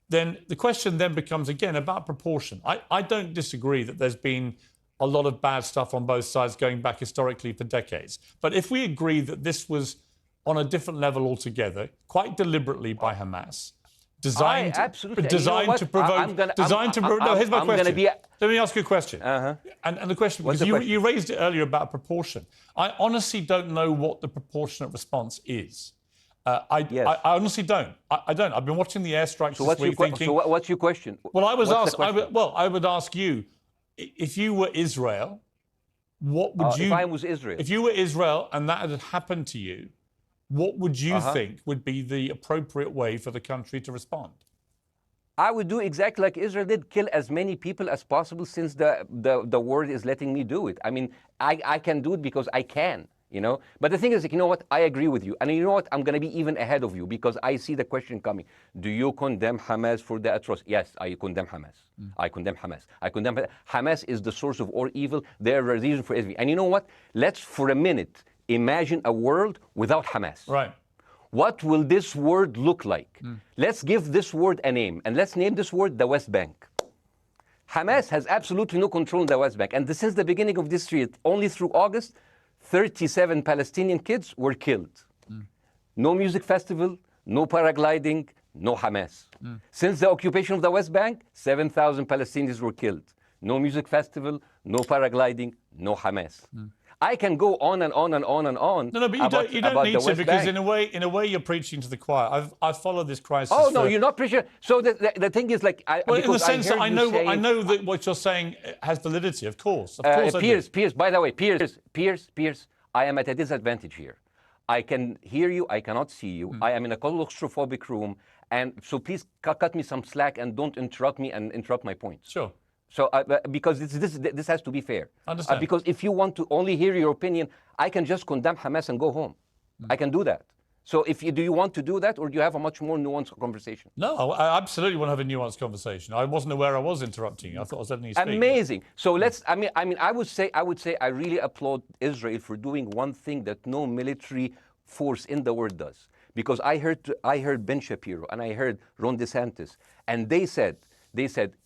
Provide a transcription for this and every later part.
then the question then becomes, again, about proportion. I don't disagree that there's been a lot of bad stuff on both sides going back historically for decades. But if we agree that this was on a different level altogether, quite deliberately by Hamas, designed to provoke... No, here's my question. Let me ask you a question. And the question, because you raised it earlier about proportion. I honestly don't know what the proportionate response is. I honestly don't. I don't. I've been watching the airstrikes this week thinking... So what's your question? Well, I would ask you, if you were Israel, what would you... If I was Israel? If you were Israel and that had happened to you, what would you think would be the appropriate way for the country to respond? I would do exactly like Israel did, kill as many people as possible, since the world is letting me do it. I mean, I can do it because I can, you know? But the thing is, you know what? I agree with you. And you know what? I'm going to be even ahead of you, because I see the question coming. Do you condemn Hamas for the atrocity? Yes, I condemn Hamas. I condemn Hamas. I condemn Hamas is the source of all evil. They're a reason for everything. And you know what? Let's, for a minute, imagine a world without Hamas. Right. What will this world look like? Let's give this word a name, and let's name this word the West Bank. Hamas has absolutely no control in the West Bank, and since the beginning of this year, only through August, 37 Palestinian kids were killed. No music festival, no paragliding, no Hamas. Since the occupation of the West Bank, 7,000 Palestinians were killed. No music festival, no paragliding, no Hamas. I can go on and on and on and on. No, but you don't need to, because in a way you're preaching to the choir. I've followed this crisis. Oh no, you're not preaching. So the thing is, like, well, in the sense that I know that what you're saying has validity. Of course, Piers. By the way, Piers. I am at a disadvantage here. I can hear you. I cannot see you. I am in a claustrophobic room, and so please cut me some slack and don't interrupt me and interrupt my point. Sure. So, because this has to be fair. Understand. Because if you want to only hear your opinion, I can just condemn Hamas and go home. I can do that. So, do you want to do that, or do you have a much more nuanced conversation? No, I absolutely want to have a nuanced conversation. I wasn't aware I was interrupting you. I thought I was letting you speak. Amazing. So let's. I mean, I would say I really applaud Israel for doing one thing that no military force in the world does. Because I heard Ben Shapiro and I heard Ron DeSantis, and they said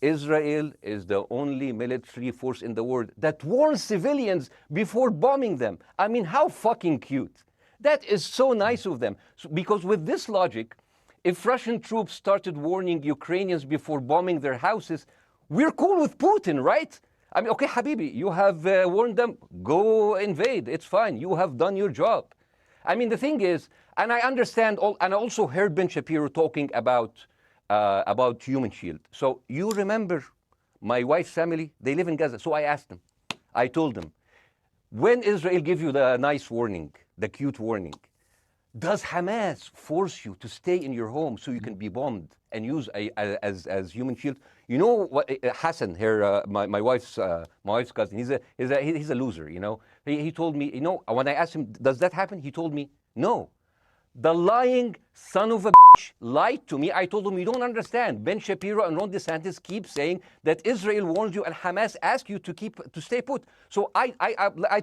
Israel is the only military force in the world that warns civilians before bombing them. I mean, how fucking cute. That is so nice of them. Because with this logic, if Russian troops started warning Ukrainians before bombing their houses, we're cool with Putin, right? I mean, okay, Habibi, you have warned them, go invade, it's fine, you have done your job. I mean, the thing is, and I understand, and I also heard Ben Shapiro talking about Human Shield. So you remember my wife's family, they live in Gaza. So I asked them, I told them, when Israel give you the nice warning, the cute warning, does Hamas force you to stay in your home so you can be bombed and use as Human Shield? You know what, Hassan, here, my wife's cousin, he's a loser, you know. He told me, you know, when I asked him, does that happen? He told me, no. The lying son of a bitch lied to me. I told him, you don't understand. Ben Shapiro and Ron DeSantis keep saying that Israel warned you and Hamas asked you to stay put. So I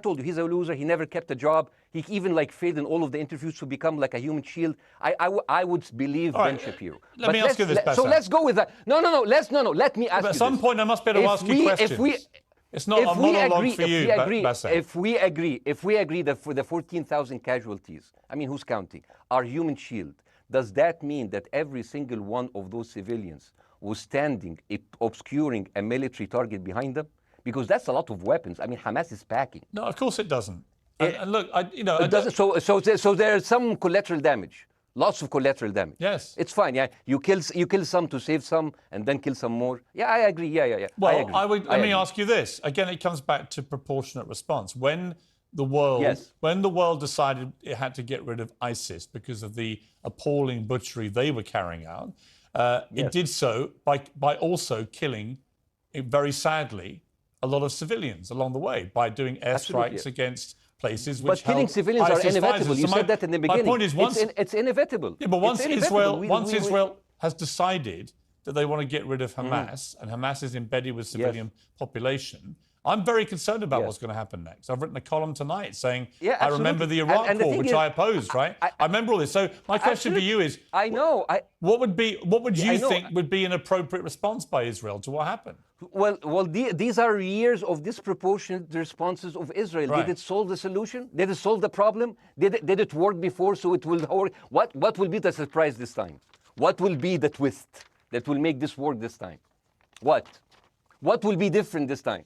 told you, he's a loser. He never kept a job. He even failed in all of the interviews to become like a Human Shield. I would believe Ben Shapiro. Let me ask you this, Bassem. So let's go with that. No. Let me ask you this. At some point, I must be able to ask you questions. It's not a monologue for you, Bassem. If we agree that for the 14,000 casualties, I mean, who's counting, are Human Shield, does that mean that every single one of those civilians was standing, obscuring a military target behind them? Because that's a lot of weapons. I mean, Hamas is packing. No, of course it doesn't. And look, it doesn't. So there's some collateral damage. Lots of collateral damage. Yes. It's fine, yeah. You kill some to save some and then kill some more. Yeah, I agree. Yeah. Well, let me ask you this. Again, it comes back to proportionate response. When the world decided it had to get rid of ISIS because of the appalling butchery they were carrying out, it did so by also killing, very sadly, a lot of civilians along the way by doing airstrikes against places which But killing civilians are inevitable. You said that in the beginning. My point is, it's inevitable. Yeah, but once Israel has decided that they want to get rid of Hamas, and Hamas is embedded with civilian population, I'm very concerned about Yeah. what's going to happen next. I've written a column tonight saying, Yeah, I remember the absolutely. Iraq And the war, thing which is, I opposed, right? I remember all this. So my question for you is, I know. what would you I know. think would be an appropriate response by Israel to what happened? These are years of disproportionate responses of Israel. Right. Did it solve the solution? Did it solve the problem? Did it work before, so it will work? What will be the surprise this time? What will be the twist that will make this work this time? What will be different this time?